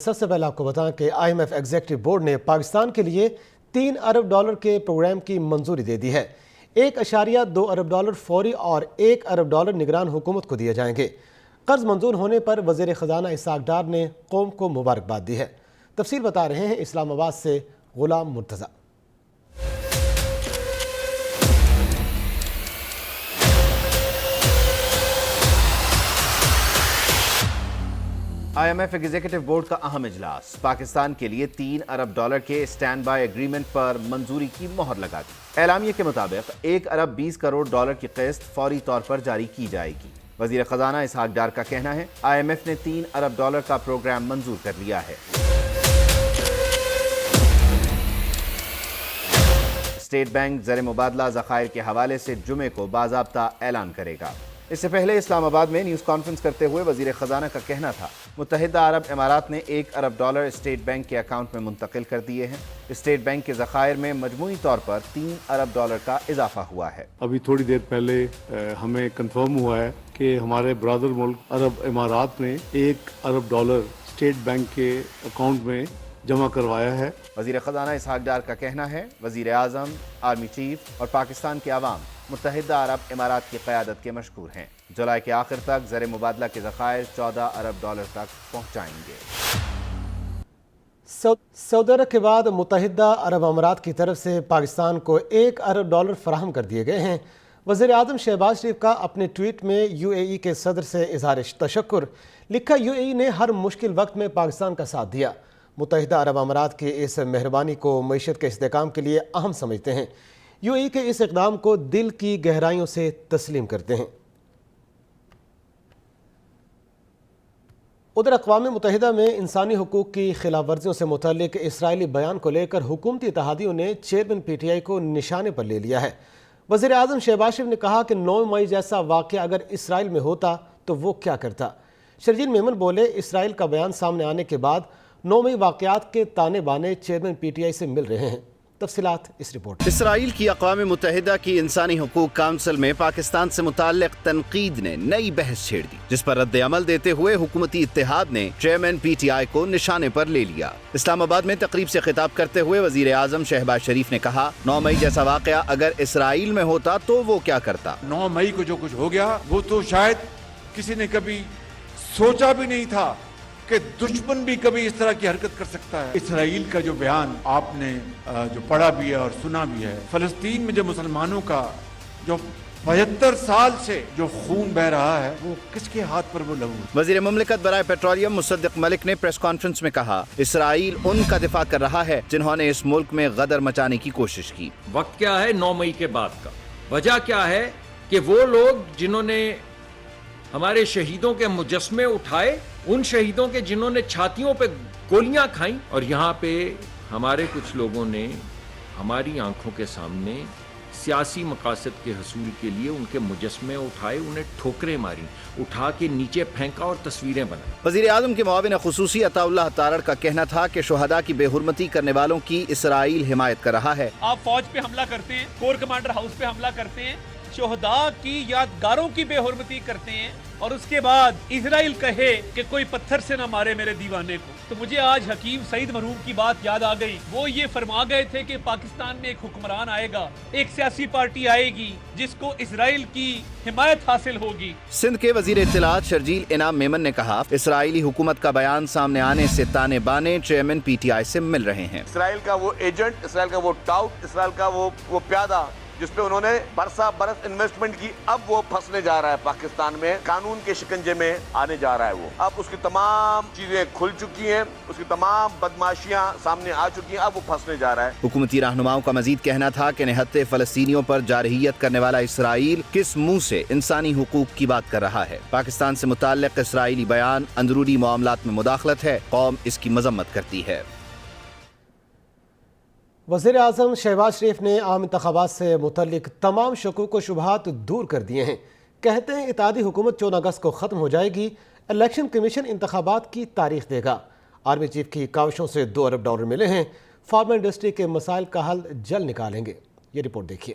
سب سے پہلے آپ کو بتائیں کہ IMF ایگزیکٹو بورڈ نے پاکستان کے لیے $3 ارب کے پروگرام کی منظوری دے دی ہے۔ $1.2 ارب فوری اور $1 ارب نگران حکومت کو دیے جائیں گے۔ قرض منظور ہونے پر وزیر خزانہ اسحاق ڈار نے قوم کو مبارکباد دی ہے۔ تفصیل بتا رہے ہیں اسلام آباد سے Ghulam Murtaza. IMF executive board کا اہم اجلاس، پاکستان کے لیے $3 ارب کے اسٹینڈ بائی ایگریمنٹ پر منظوری کی مہر لگا دی۔ اعلامیے کے مطابق $1 ارب 20 کروڑ کی قسط فوری طور پر جاری کی جائے گی۔ وزیر خزانہ اسحاق ڈار کا کہنا ہے IMF نے $3 ارب کا پروگرام منظور کر لیا ہے۔ اسٹیٹ بینک زر مبادلہ ذخائر کے حوالے سے جمعے کو باضابطہ اعلان کرے گا۔ اس سے پہلے اسلام آباد میں نیوز کانفرنس کرتے ہوئے وزیر خزانہ کا کہنا تھا متحدہ عرب امارات نے $1 ارب اسٹیٹ بینک کے اکاؤنٹ میں منتقل کر دیے ہیں۔ اسٹیٹ بینک کے ذخائر میں مجموعی طور پر $3 ارب کا اضافہ ہوا ہے۔ ابھی تھوڑی دیر پہلے ہمیں کنفرم ہوا ہے کہ ہمارے برادر ملک عرب امارات نے $1 ارب اسٹیٹ بینک کے اکاؤنٹ میں جمع کروایا ہے۔ وزیر خزانہ اسحاق ڈار کا کہنا ہے وزیر اعظم، آرمی چیف اور پاکستان کے عوام متحدہ عرب امارات کی قیادت کے مشکور ہیں۔ جولائی کے آخر تک زر مبادلہ کے ذخائر $14 ارب تک پہنچائیں گے۔ سعودی عرب کے بعد متحدہ عرب امارات کی طرف سے پاکستان کو $1 ارب فراہم کر دیے گئے ہیں۔ وزیر اعظم شہباز شریف کا اپنے ٹویٹ میں UAE کے صدر سے اظہار تشکر، لکھا UAE نے ہر مشکل وقت میں پاکستان کا ساتھ دیا۔ متحدہ عرب امارات کی اس مہربانی کو معیشت کے استحکام کے لیے اہم سمجھتے ہیں۔ UAE کے اس اقدام کو دل کی گہرائیوں سے تسلیم کرتے ہیں۔ ادھر اقوام متحدہ میں انسانی حقوق کی خلاف ورزیوں سے متعلق اسرائیلی بیان کو لے کر حکومتی اتحادیوں نے چیئرمین PTI کو نشانے پر لے لیا ہے۔ وزیر اعظم شہباز شریف نے کہا کہ 9 مئی جیسا واقعہ اگر اسرائیل میں ہوتا تو وہ کیا کرتا۔ شرجیل میمن بولے، اسرائیل کا بیان سامنے آنے کے بعد 9 مئی واقعات کے تانے بانے چیئرمین PTI سے مل رہے ہیں۔ تفصیلات اس رپورٹ۔ اسرائیل کی اقوام متحدہ کی انسانی حقوق کونسل میں پاکستان سے متعلق تنقید نے نئی بحث چھیڑ دی، جس پر رد عمل دیتے ہوئے حکومتی اتحاد نے چیئرمین PTI کو نشانے پر لے لیا۔ اسلام آباد میں تقریب سے خطاب کرتے ہوئے وزیر اعظم شہباز شریف نے کہا 9 مئی جیسا واقعہ اگر اسرائیل میں ہوتا تو وہ کیا کرتا۔ 9 مئی کو جو کچھ ہو گیا وہ تو شاید کسی نے کبھی سوچا بھی نہیں تھا کہ دشمن بھی کبھی اس طرح کی حرکت کر سکتا ہے۔ اسرائیل کا جو بیان آپ نے جو پڑھا بھی ہے اور سنا بھی ہے، فلسطین میں جو مسلمانوں کا جو 75 سال سے جو خون بہ رہا ہے وہ کس کے ہاتھ پر وہ لہو۔ وزیر مملکت برائے پیٹرولیم مصدق ملک نے پریس کانفرنس میں کہا اسرائیل ان کا دفاع کر رہا ہے جنہوں نے اس ملک میں غدر مچانے کی کوشش کی۔ وقت کیا ہے 9 مئی کے بعد کا؟ وجہ کیا ہے کہ وہ لوگ جنہوں نے ہمارے شہیدوں کے مجسمے اٹھائے، ان شہیدوں کے جنہوں نے چھاتیوں پہ گولیاں کھائیں، اور یہاں پہ ہمارے کچھ لوگوں نے ہماری آنکھوں کے سامنے سیاسی مقاصد کے حصول کے لیے ان کے مجسمے اٹھائے، انہیں ٹھوکریں ماری، اٹھا کے نیچے پھینکا اور تصویریں بنائی۔ وزیر اعظم کے معاون خصوصی عطا اللہ تارڑ کا کہنا تھا کہ شہداء کی بے حرمتی کرنے والوں کی اسرائیل حمایت کر رہا ہے۔ آپ فوج پہ حملہ کرتے ہیں، کور کمانڈر ہاؤس پہ حملہ کرتے ہیں، شہداء کی یادگاروں کی بے حرمتی کرتے ہیں، اور اس کے بعد اسرائیل کہے کہ کوئی پتھر سے نہ مارے میرے دیوانے کو۔ تو مجھے آج حکیم سعید مرحوم کی بات یاد آ گئی۔ وہ یہ فرما گئے تھے کہ پاکستان میں ایک حکمران آئے گا، ایک سیاسی پارٹی آئے گی جس کو اسرائیل کی حمایت حاصل ہوگی۔ سندھ کے وزیر اطلاعات شرجیل انعام میمن نے کہا اسرائیلی حکومت کا بیان سامنے آنے سے تانے بانے چیئرمین PTI سے مل رہے ہیں۔ اسرائیل کا وہ ایجنٹ، اسرائیل کا وہ ٹاؤٹ، اسرائیل کا وہ پیادہ جس پہ انہوں نے برسا برس انویسٹمنٹ کی، اب وہ پھنسنے جا رہا ہے پاکستان میں، قانون کے شکنجے میں آنے جا رہا ہے وہ۔ اب اس کی تمام چیزیں کھل چکی ہیں، اس کی تمام بدماشیاں سامنے آ چکی ہیں، اب وہ پھنسنے جا رہا ہے۔ حکومتی رہنماؤں کا مزید کہنا تھا کہ نہتے فلسطینیوں پر جارحیت کرنے والا اسرائیل کس منہ سے انسانی حقوق کی بات کر رہا ہے۔ پاکستان سے متعلق اسرائیلی بیان اندرونی معاملات میں مداخلت ہے، قوم اس کی مذمت کرتی ہے۔ وزیر اعظم شہباز شریف نے عام انتخابات سے متعلق تمام شکوک و شبہات دور کر دیے ہیں۔ کہتے ہیں اتحادی حکومت 14 اگست کو ختم ہو جائے گی، الیکشن کمیشن انتخابات کی تاریخ دے گا۔ آرمی چیف کی کاوشوں سے $2 ارب ملے ہیں، فارما انڈسٹری کے مسائل کا حل جلد نکالیں گے۔ یہ رپورٹ دیکھیے۔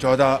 14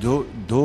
2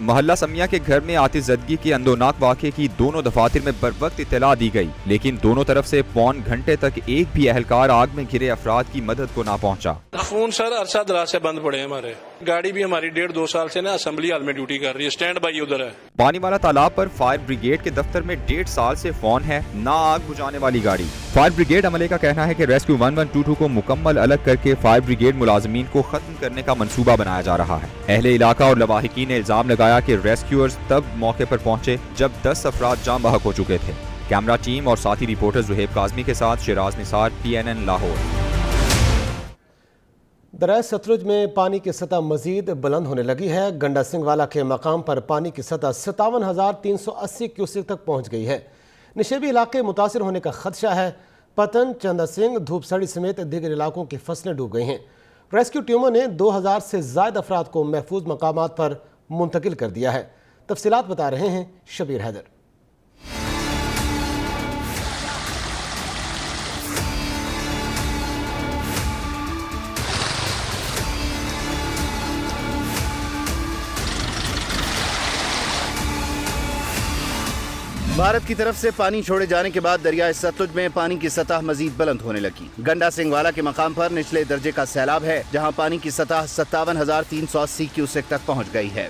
محلہ سمیہ کے گھر میں آتش زدگی کے اندوناک واقعے کی دونوں دفاتر میں بروقت اطلاع دی گئی، لیکن دونوں طرف سے پون گھنٹے تک ایک بھی اہلکار آگ میں گھرے افراد کی مدد کو نہ پہنچا۔ فون سر عرصہ دراز سے بند پڑے ہیں ہمارے، گاڑی بھی ہماری 1.5-2 سال سے نا اسمبلی ہال میں ڈیوٹی کر رہی ہے، اسٹینڈ بائی ادھر ہے۔ پانی والا تالاب پر فائر بریگیڈ کے دفتر میں 1.5 سال سے فون ہے، نہ آگ بجھانے والی گاڑی۔ فائر بریگیڈ عملے کا کہنا ہے کہ ریسکیو 1122 کو مکمل الگ کر کے فائر بریگیڈ ملازمین کو ختم کرنے کا منصوبہ بنایا جا رہا ہے۔ اہل علاقہ اور لواحقین نے الزام لگایا کہ ریسکیورز تب موقع پر پہنچے جب 10 افراد جاں بحق ہو چکے تھے۔ کیمرہ ٹیم اور ساتھی رپورٹر زہیب کاظمی کے ساتھ شیراز نثار، PNN لاہور۔ دریائے ستلج میں پانی کی سطح مزید بلند ہونے لگی ہے۔ گنڈا سنگھ والا کے مقام پر پانی کی سطح 57,380 کیوسک تک پہنچ گئی ہے۔ نشیبی علاقے متاثر ہونے کا خدشہ ہے۔ پتن، چندا سنگھ، دھوپ سڑی سمیت دیگر علاقوں کی فصلیں ڈوب گئی ہیں۔ ریسکیو ٹیموں نے 2000 سے زائد افراد کو محفوظ مقامات پر منتقل کر دیا ہے۔ تفصیلات بتا رہے ہیں شبیر حیدر۔ بھارت کی طرف سے پانی چھوڑے جانے کے بعد دریائے ستلج میں پانی کی سطح مزید بلند ہونے لگی۔ گنڈا سنگھ والا کے مقام پر نچلے درجے کا سیلاب ہے، جہاں پانی کی سطح 57,380 کیوسک تک پہنچ گئی ہے۔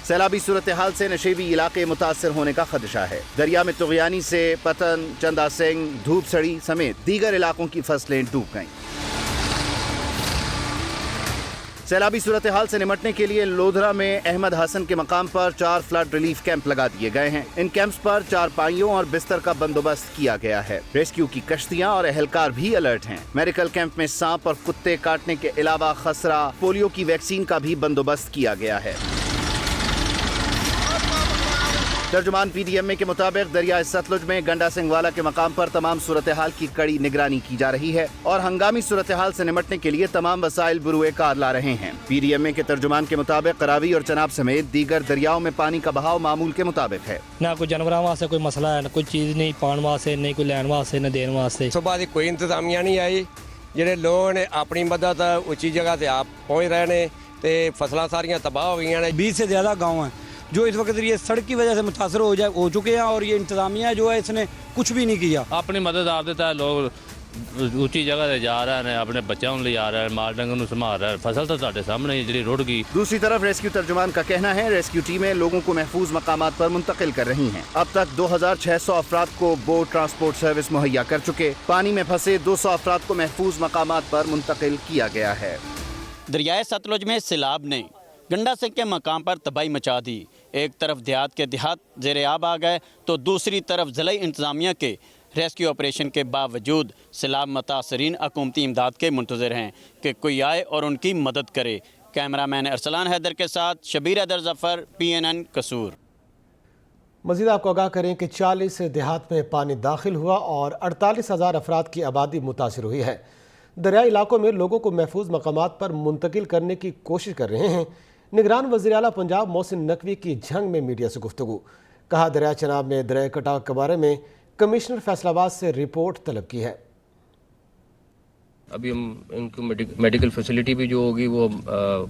سیلابی صورتحال سے نشیبی علاقے متاثر ہونے کا خدشہ ہے۔ دریا میں طغیانی سے پتن، چندا سنگھ، دھوپ سڑی سمیت دیگر علاقوں کی فصلیں ڈوب گئیں۔ سیلابی صورتحال سے نمٹنے کے لیے لودھرا میں احمد حسن کے مقام پر 4 فلڈ ریلیف کیمپ لگا دیے گئے ہیں۔ ان کیمپس پر چارپائیوں اور بستر کا بندوبست کیا گیا ہے۔ ریسکیو کی کشتیاں اور اہلکار بھی الرٹ ہیں۔ میڈیکل کیمپ میں سانپ اور کتے کاٹنے کے علاوہ خسرہ، پولیو کی ویکسین کا بھی بندوبست کیا گیا ہے۔ ترجمان PDMA کے مطابق دریائے ستلج میں گنڈا سنگھ والا کے مقام پر تمام صورتحال کی کڑی نگرانی کی جا رہی ہے اور ہنگامی صورتحال سے نمٹنے کے لیے تمام وسائل بروئے کار لا رہے ہیں۔ PDMA کے ترجمان کے مطابق راوی اور چناب سمیت دیگر دریاؤں میں پانی کا بہاؤ معمول کے مطابق ہے۔ نہ کوئی جانوراں واسطے کوئی مسئلہ ہے، نہ کوئی چیز نہیں پان واسطے، نہیں کوئی لین واسطے، نہ دین واسطے۔ صبح دی کوئی انتظامیہ نہیں آئی، جڑے لوگ نے اپنی مدد اونچی جگہ تے آپ پہنچ رہے ہیں تے فصلاں ساریاں تباہ ہو گئی ہیں۔ 20 سے زیادہ گاؤں ہیں جو اس وقت یہ سڑک کی وجہ سے متاثر ہو چکے ہیں اور یہ انتظامیہ جو ہے اس نے کچھ بھی نہیں کیا۔ اپنی مدد آپ دیتا ہے، لوگ اونچی جگہ سے جا رہے ہیں، اپنے بچوں لے جا رہے ہیں، مال ڈنگر سنبھال رہے ہیں، فصل تو ساڈے سامنے جڑی رڑ گئی۔ دوسری طرف ریسکیو ترجمان کا کہنا ہے ریسکیو ٹیمیں لوگوں کو محفوظ مقامات پر منتقل کر رہی ہیں۔ اب تک 2600 افراد کو بوٹ ٹرانسپورٹ سروس مہیا کر چکے۔ پانی میں پھنسے 200 افراد کو محفوظ مقامات پر منتقل کیا گیا ہے۔ دریائے ستلج میں سیلاب نے گنڈا سنگھ کے مقام پر تباہی مچا دی۔ ایک طرف دیہات کے دیہات زیر آب آ گئے تو دوسری طرف ضلعی انتظامیہ کے ریسکیو آپریشن کے باوجود سیلاب متاثرین حکومتی امداد کے منتظر ہیں کہ کوئی آئے اور ان کی مدد کرے۔ کیمرہ مین ارسلان حیدر کے ساتھ شبیر حیدر ظفر، PNN قصور۔ مزید آپ کو آگاہ کریں کہ 40 دیہات میں پانی داخل ہوا اور 48,000 افراد کی آبادی متاثر ہوئی ہے۔ دریائی علاقوں میں لوگوں کو محفوظ مقامات پر منتقل کرنے کی کوشش کر رہے ہیں۔ نگران وزیر اعلیٰ پنجاب محسن نقوی کی جھنگ میں میڈیا سے گفتگو، کہا دریا چناب میں دریا کٹاؤ کے بارے میں کمشنر فیصل آباد سے رپورٹ طلب کی ہے۔ ابھی ہم ان کو میڈیکل فیسلٹی بھی جو ہوگی وہ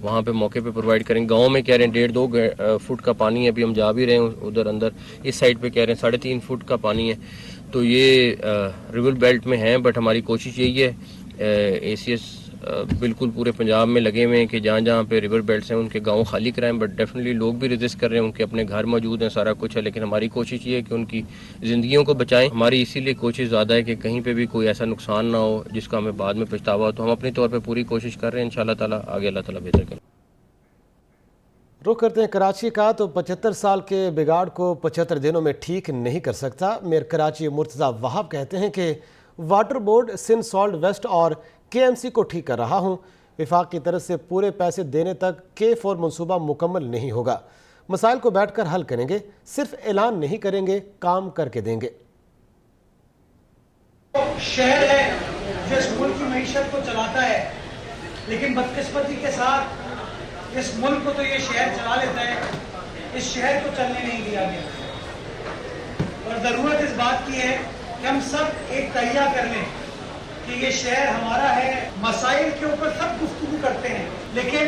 وہاں پہ موقع پہ پرووائڈ کریں گے۔ گاؤں میں کہہ رہے ہیں 1.5-2 فٹ کا پانی ہے، ابھی ہم جا بھی رہے ہیں ادھر اندر، اس سائڈ پہ کہہ رہے ہیں 3.5 فٹ کا پانی ہے۔ تو یہ ریور بیلٹ میں ہیں، بٹ ہماری کوشش یہی ہے، ACS بالکل پورے پنجاب میں لگے ہوئے ہیں کہ جہاں جہاں پہ ریور بیلٹس ہیں ان کے گاؤں خالی کرائیں، بٹ ڈیفینیٹلی لوگ بھی ریزسٹ کر رہے ہیں، ان کے اپنے گھر موجود ہیں، سارا کچھ ہے، لیکن ہماری کوشش یہ ہے کہ ان کی زندگیوں کو بچائیں۔ ہماری اسی لیے کوشش زیادہ ہے کہ کہیں پہ بھی کوئی ایسا نقصان نہ ہو جس کا ہمیں بعد میں پچھتاوا ہو، تو ہم اپنی طور پہ پوری کوشش کر رہے ہیں، انشاءاللہ تعالیٰ آگے اللہ تعالیٰ بہتر کریں۔ رخ کرتے ہیں کراچی کا، تو 75 سال کے بگاڑ کو 75 دنوں میں ٹھیک نہیں کر سکتا۔ میئر کراچی مرتضیٰ وہاب کہتے ہیں کہ water board Sindh solid waste اور KMC کو ٹھیک کر رہا ہوں۔ وفاق کی طرف سے پورے پیسے دینے تک K4 منصوبہ مکمل نہیں ہوگا۔ مسائل کو بیٹھ کر حل کریں گے، صرف اعلان نہیں کریں گے، کام کر کے دیں گے۔ شہر ہے جو اس ملک کی معیشت کو چلاتا ہے، لیکن بدقسمتی کے ساتھ اس ملک کو تو یہ شہر چلا لیتا ہے، اس شہر کو چلنے نہیں دیا گیا۔ اور ضرورت اس بات کی ہے کہ ہم سب ایک تہیہ کر لیں کہ یہ شہر ہمارا ہے۔ مسائل کے اوپر سب گفتگو کرتے ہیں، لیکن